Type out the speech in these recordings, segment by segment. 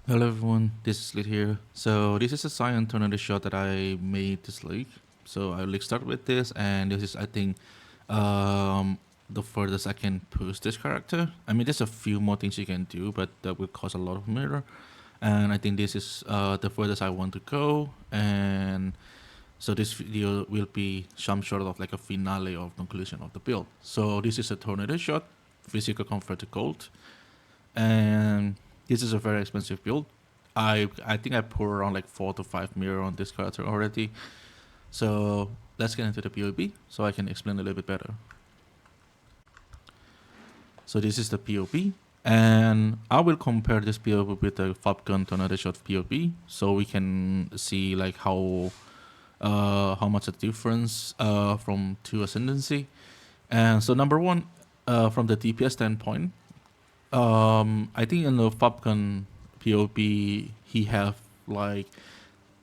Hello everyone, this is Lit here. So this is a Scion tornado shot that I made this league. So I will start with this, and this is I think um, the furthest I can push this character. I mean, there's a few more things you can do, but that will cost a lot of mirror. And I think this is the furthest I want to go. And so this video will be some sort of like a finale or conclusion of the build. So this is a tornado shot, physical convert to gold, and this is a very expensive build. I think I pour around like 4 to 5 mirror on this character already. So let's get into the POB so I can explain a little bit better. So this is the POB, and I will compare this POB with the Falcon Tornado Shot POB, so we can see like how much a difference from two ascendancy. And so number one, from the DPS standpoint, I think in the Falcon POB he have like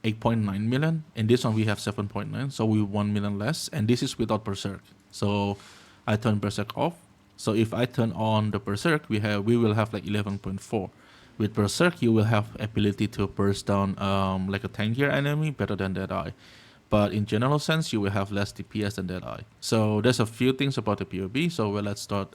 8.9 million. In this one we have 7.9, so we 1 million less, and this is without berserk. So I turn berserk off. So if I turn on the berserk, we will have like 11.4. With berserk you will have ability to burst down like a tankier enemy better than Deadeye, but in general sense you will have less DPS than Deadeye. So there's a few things about the POB. So let's start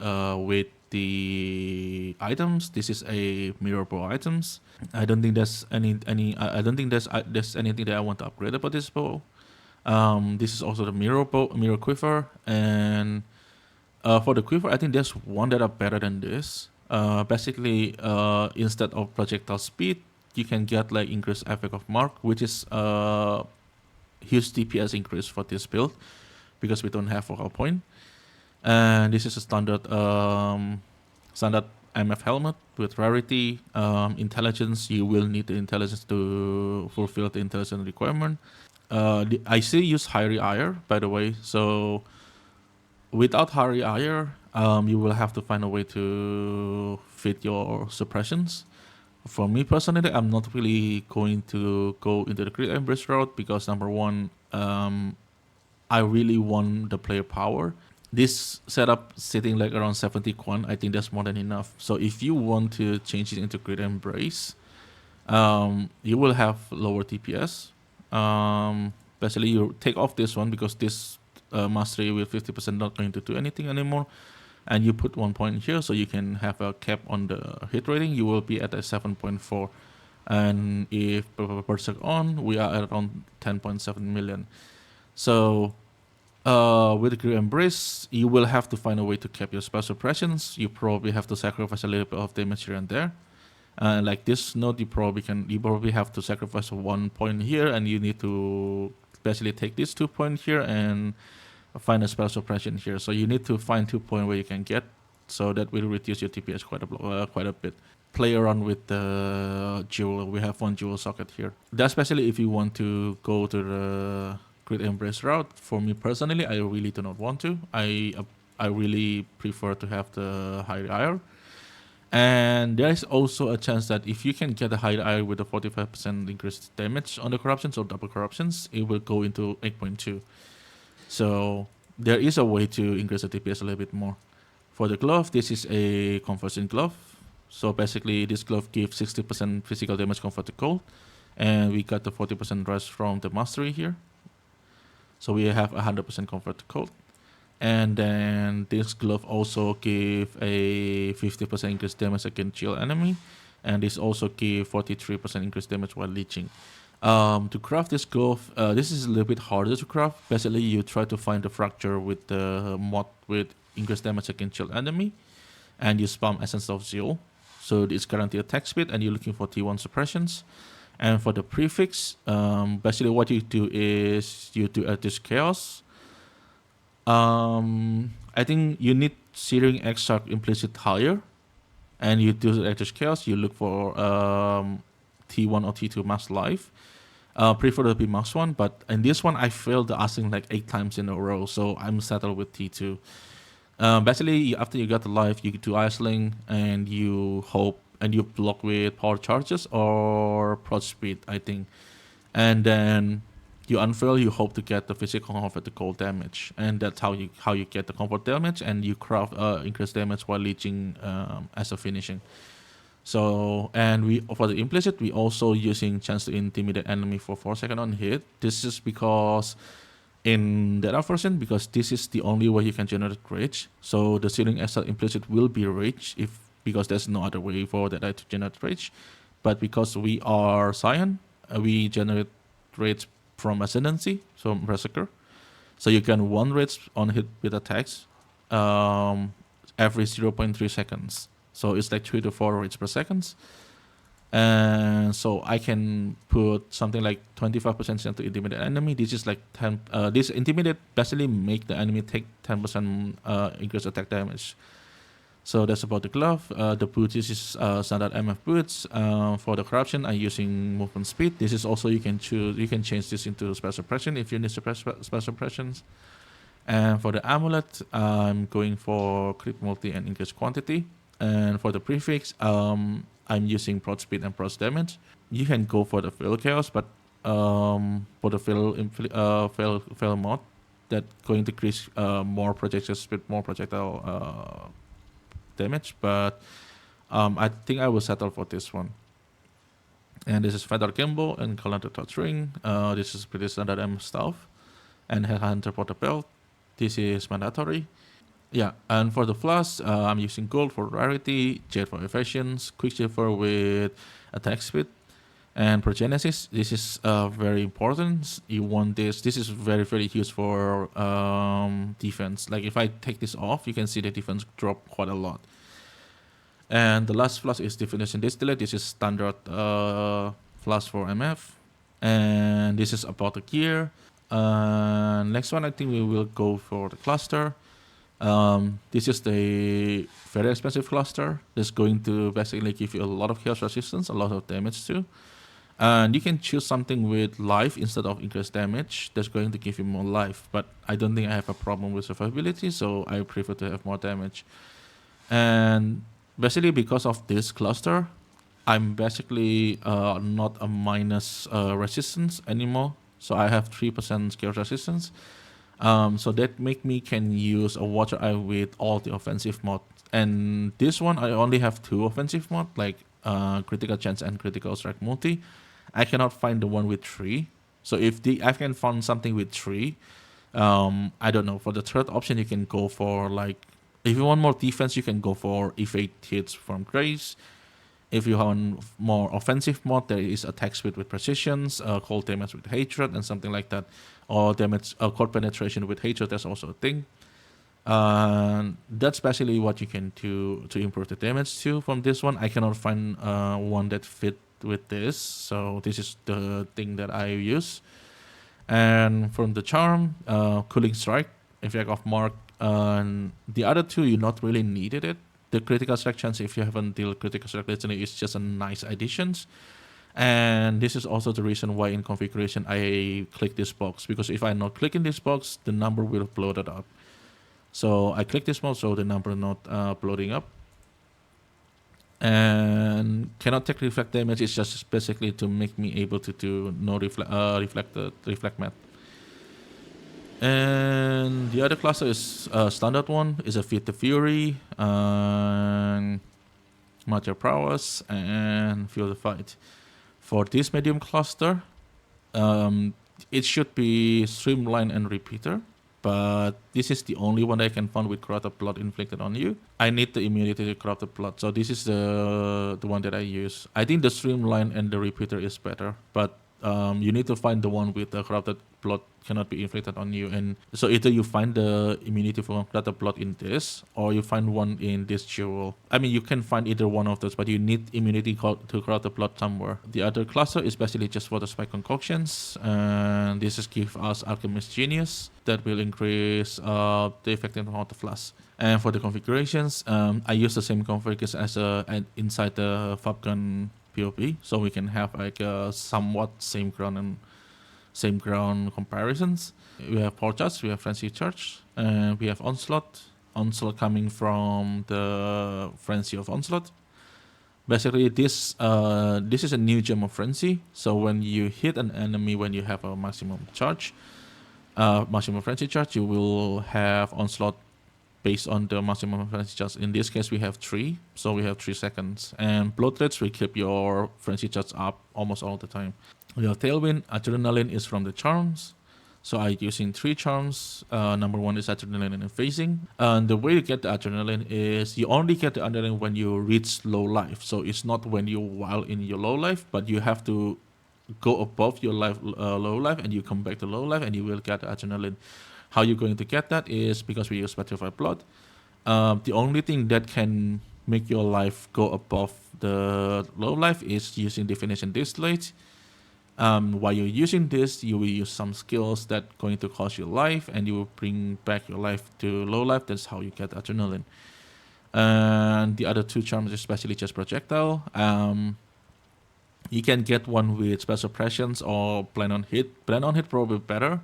with the items. This is a mirror bow items. I don't think there's I don't think there's anything that I want to upgrade about this bow. This is also the mirror bow, mirror quiver, and for the quiver I think there's one that are better than this. Basically, instead of projectile speed, you can get like increased effect of mark, which is huge DPS increase for this build because we don't have focal point. And this is a standard MF helmet with rarity. Intelligence, you will need the intelligence to fulfill the intelligence requirement. I still use Hairy Ire, by the way. So without Hairy Ire, you will have to find a way to fit your suppressions. For me personally, I'm not really going to go into the Great Embrace route because number one, I really want the player power. This setup sitting like around 70 Quan, I think that's more than enough. So if you want to change it into Great Embrace, you will have lower TPS. Basically, you take off this one because this mastery with 50% not going to do anything anymore, and you put 1 point here so you can have a cap on the hit rating. You will be at a 7.4, and if berserk on, we are at around 10.7 million. So with Great Embrace, you will have to find a way to cap your spell suppressions. You probably have to sacrifice a little bit of damage here and there. Like this node, you probably have to sacrifice 1 point here, and you need to basically take this 2 point here and find a spell suppression here. So you need to find 2 point where you can get, so that will reduce your TPS quite a bit. Play around with the jewel. We have 1 jewel socket here. That's especially if you want to go to the Great Embrace route. For me personally, I really do not want to. I really prefer to have the High Ire. And there is also a chance that if you can get a High Ire with a 45% increased damage on the corruptions or double corruptions, it will go into 8.2. So there is a way to increase the DPS a little bit more. For the glove, this is a conversion glove. So basically, this glove gives 60% physical damage convert to gold, and we got the 40% rise from the mastery here. So we have 100% convert to gold. And then this glove also give a 50% increased damage against chill enemy, and this also give 43% increased damage while leeching. To craft this glove, this is a little bit harder to craft. Basically, you try to find the fracture with the mod with increased damage against chill enemy, and you spam Essence of Zeal. So it's guaranteed attack speed, and you're looking for T1 suppressions. And for the prefix, basically what you do is you do this chaos. I think you need Searing Exarch implicit higher, and you do Eldritch Chaos. You look for T1 or T2 max life. Prefer to be max 1, but in this one I failed the asking like 8 times in a row, so I'm settled with T2. Basically, after you got the life, you do Iceling, and you hope, and you block with power charges or prod speed, I think. And then you unfurl, you hope to get the physical comfort to cold damage, and that's how you get the comfort damage, and you craft increased damage while leeching as a finishing. So, and we for the implicit, we also using chance to intimidate enemy for 4 seconds on hit. This is because in that version, because this is the only way you can generate rage. So the ceiling SL implicit will be rage if because there's no other way for that to generate rage. But because we are Scion, we generate rage from ascendancy, so berserker. So you can one rage on hit with attacks every 0.3 seconds. So it's like 3 to 4 rage per second. And so I can put something like 25% chance to intimidate enemy. This is like 10. This intimidate basically make the enemy take 10% increased attack damage. So that's about the glove. The boots is standard MF boots. For the corruption, I'm using movement speed. This is also you can choose. You can change this into special suppression if you need special suppressions. And for the amulet, I'm going for crit multi and increased quantity. And for the prefix, I'm using prot speed and prot damage. You can go for the fail chaos, but for the fail mod, that going to increase more projectile speed, more projectile damage. But I think I will settle for this one. And this is Feather Gimbal and Calendar Touch Ring. This is pretty standard M stuff. And Headhunter Porter Belt. This is mandatory. Yeah, and for the flask, I'm using gold for rarity, jade for efficiency, quicksilver with attack speed, and progenesis. This is very important. You want this. This is very, very used for defense. Like if I take this off, you can see the defense drop quite a lot. And the last flask is definition distillate. This is standard flask for MF. And this is about the gear. Next one, I think we will go for the cluster. This is the very expensive cluster. That's going to basically give you a lot of chaos resistance, a lot of damage too. And you can choose something with life instead of increased damage. That's going to give you more life. But I don't think I have a problem with survivability, so I prefer to have more damage. And basically because of this cluster, I'm basically not a minus resistance anymore. So I have 3% chaos resistance. So that make me can use a water eye with all the offensive mod. And this one I only have 2 offensive mod, like critical chance and critical strike multi. I cannot find the one with 3. So if I can find something with 3, I don't know. For the third option, you can go for like if you want more defense, you can go for evade hits from grace. If you want more offensive mod, there is attack speed with precisions, cold damage with hatred, and something like that. Or damage, cold penetration with hatred, that's also a thing. That's basically what you can do to improve the damage too from this one. I cannot find one that fit with this, so this is the thing that I use. And from the charm, cooling strike, effect of mark, the other 2 you not really needed it. The critical strike chance, if you haven't dealt critical strike recently, is just a nice additions. And this is also the reason why in configuration I click this box, because if I'm not clicking this box, the number will blow it up. So I click this box, so the number not bloating up. And cannot take reflect damage. It's just basically to make me able to do no reflect math. And the other cluster is standard one, is a Feed the Fury, Matter Prowess, and Feel the Fight. For this medium cluster, it should be Streamline and Repeater, but this is the only one I can find with Corrupted Blood inflicted on you. I need the immunity to Corrupted Blood, so this is the one that I use. I think the Streamline and the Repeater is better, but you need to find the one with the Corrupted Blood cannot be inflicted on you. And so either you find the immunity for Corrupted Blood in this, or you find one in this jewel. I mean, you can find either one of those, but you need immunity to Corrupted Blood somewhere. The other cluster is basically just for the spike concoctions, and this is give us Alchemist Genius that will increase the effectiveness of the flask. And for the configurations, I use the same configurations as inside the Fabgun POP, so we can have like a somewhat same ground comparisons. We have Port Charge, we have Frenzy Charge, and we have Onslaught. Onslaught coming from the Frenzy of Onslaught. Basically, this is a new gem of Frenzy. So when you hit an enemy when you have a maximum charge, maximum Frenzy charge, you will have Onslaught based on the maximum frenzy charge. In this case, we have 3, so we have 3 seconds. And blood rates will keep your frenzy charge up almost all the time. Your tailwind, adrenaline is from the charms. So I'm using 3 charms. Number 1 is adrenaline and phasing. And the way to get the adrenaline is you only get the adrenaline when you reach low life. So it's not when you while in your low life, but you have to go above your low life, and you come back to low life, and you will get adrenaline. How you're going to get that is because we use petrified blood. The only thing that can make your life go above the low life is using definition distillate. While you're using this, you will use some skills that going to cost you life, and you will bring back your life to low life. That's how you get adrenaline. And the other 2 charms, especially just projectile. You can get one with special pressions or plan on hit. Plan on hit probably better,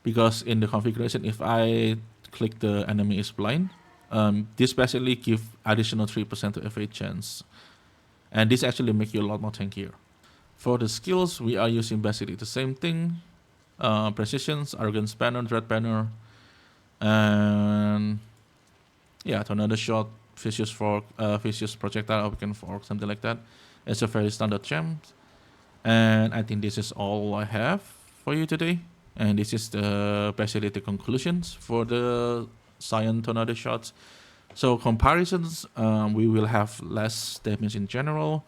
because in the configuration, if I click the enemy is blind, this basically give additional 3% to FA chance, and this actually make you a lot more tankier. For the skills, we are using basically the same thing: precisions, arrogance banner, dread banner, and yeah, tornado shot, vicious fork, vicious projectile, weaken fork, something like that. It's a very standard gem, and I think this is all I have for you today. And this is basically the conclusions for the Scion tornado shots. So comparisons, we will have less damage in general,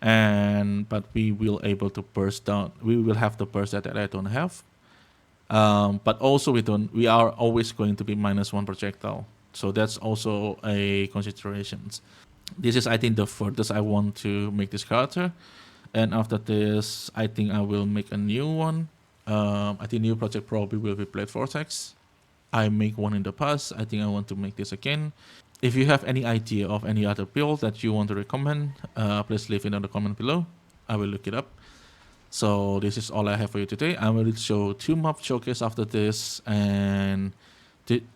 but we will able to burst down. We will have the burst that I don't have. But also we are always going to be -1 projectile. So that's also a consideration. This is, I think, the furthest I want to make this character. And after this, I think I will make a new one. I think new project probably will be Blade Vortex. I make one in the past. I think I want to make this again. If you have any idea of any other build that you want to recommend, please leave it in the comment below. I will look it up. So this is all I have for you today. I will show 2 mob showcase after this, and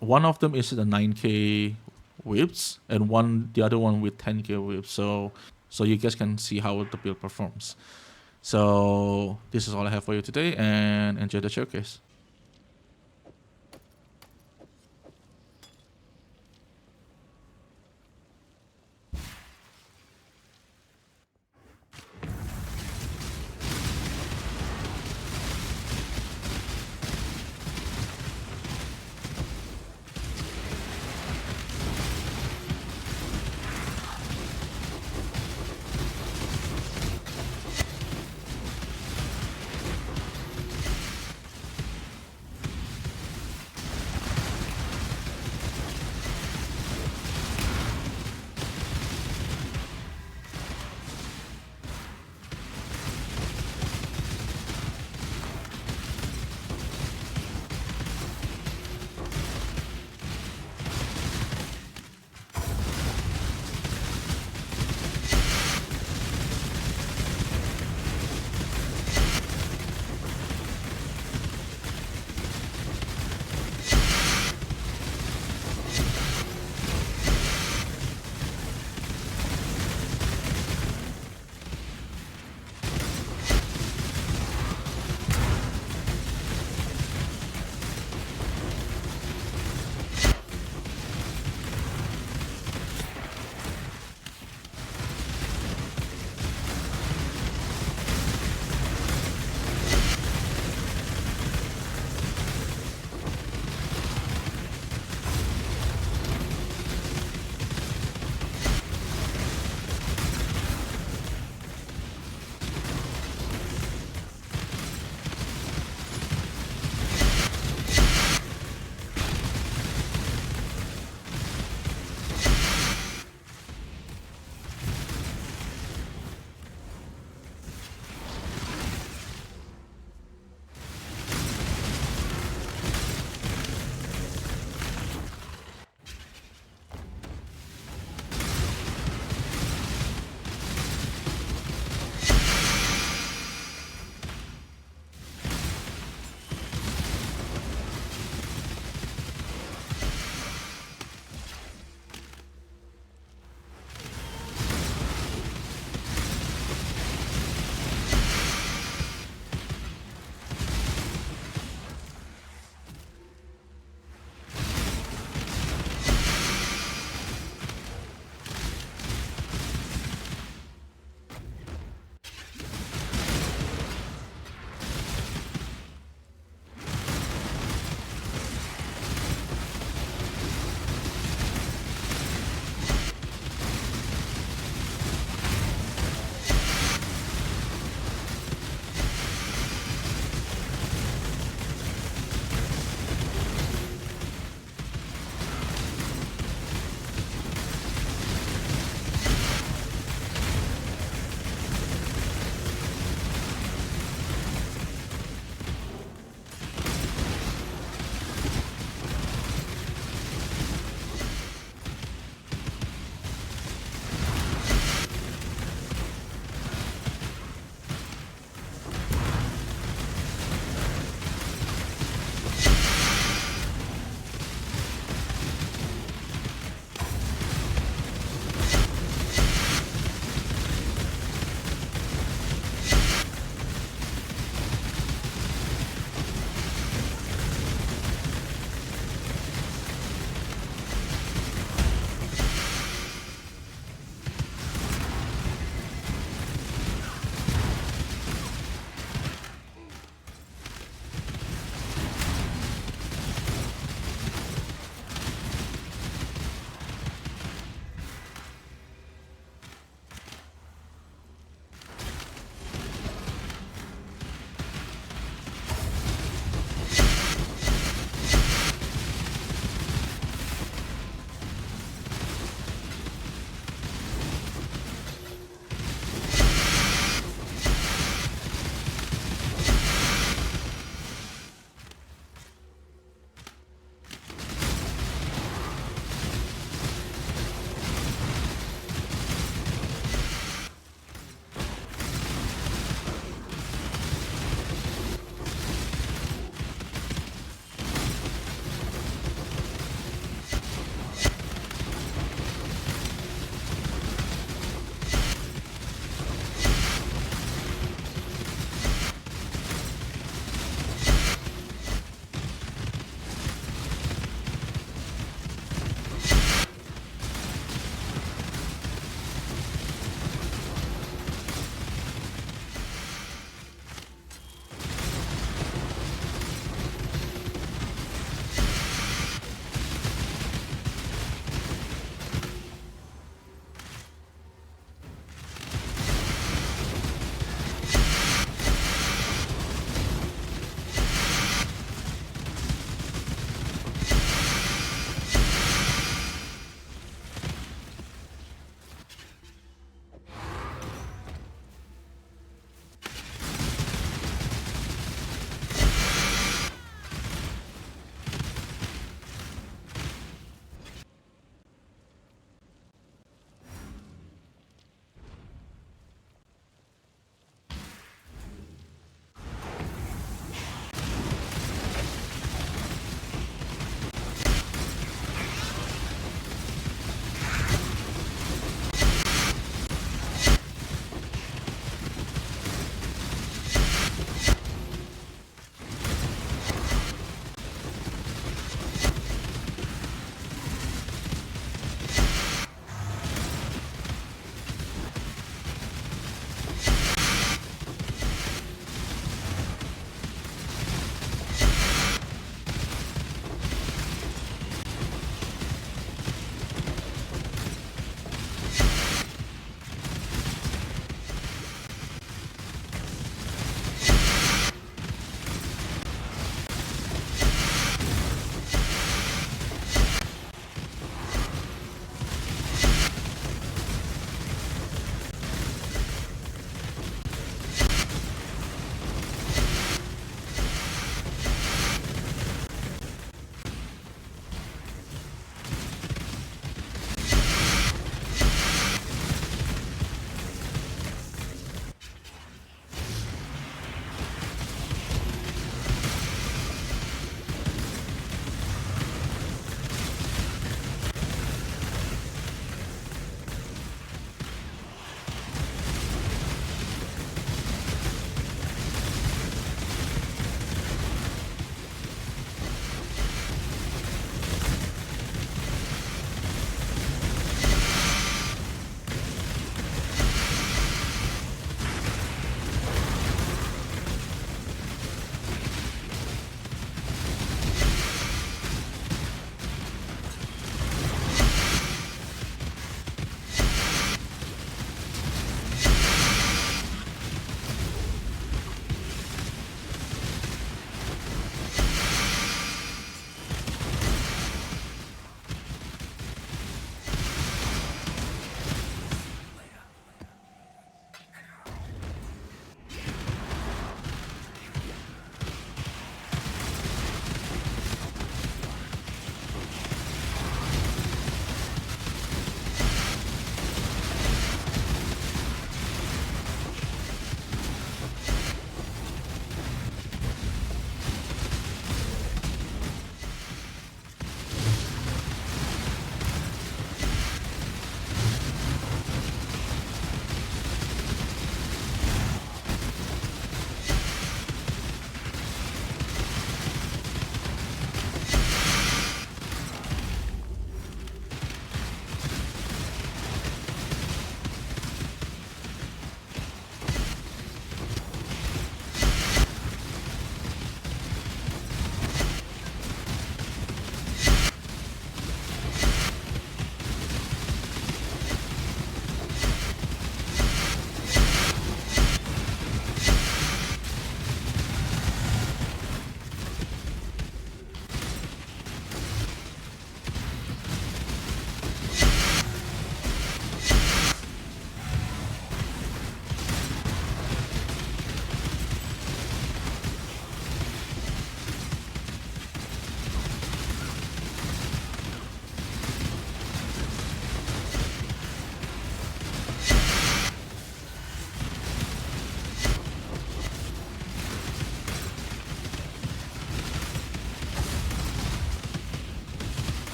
one of them is the 9k whips, and the other one with 10k whips. So you guys can see how the build performs. So this is all I have for you today, and enjoy the showcase.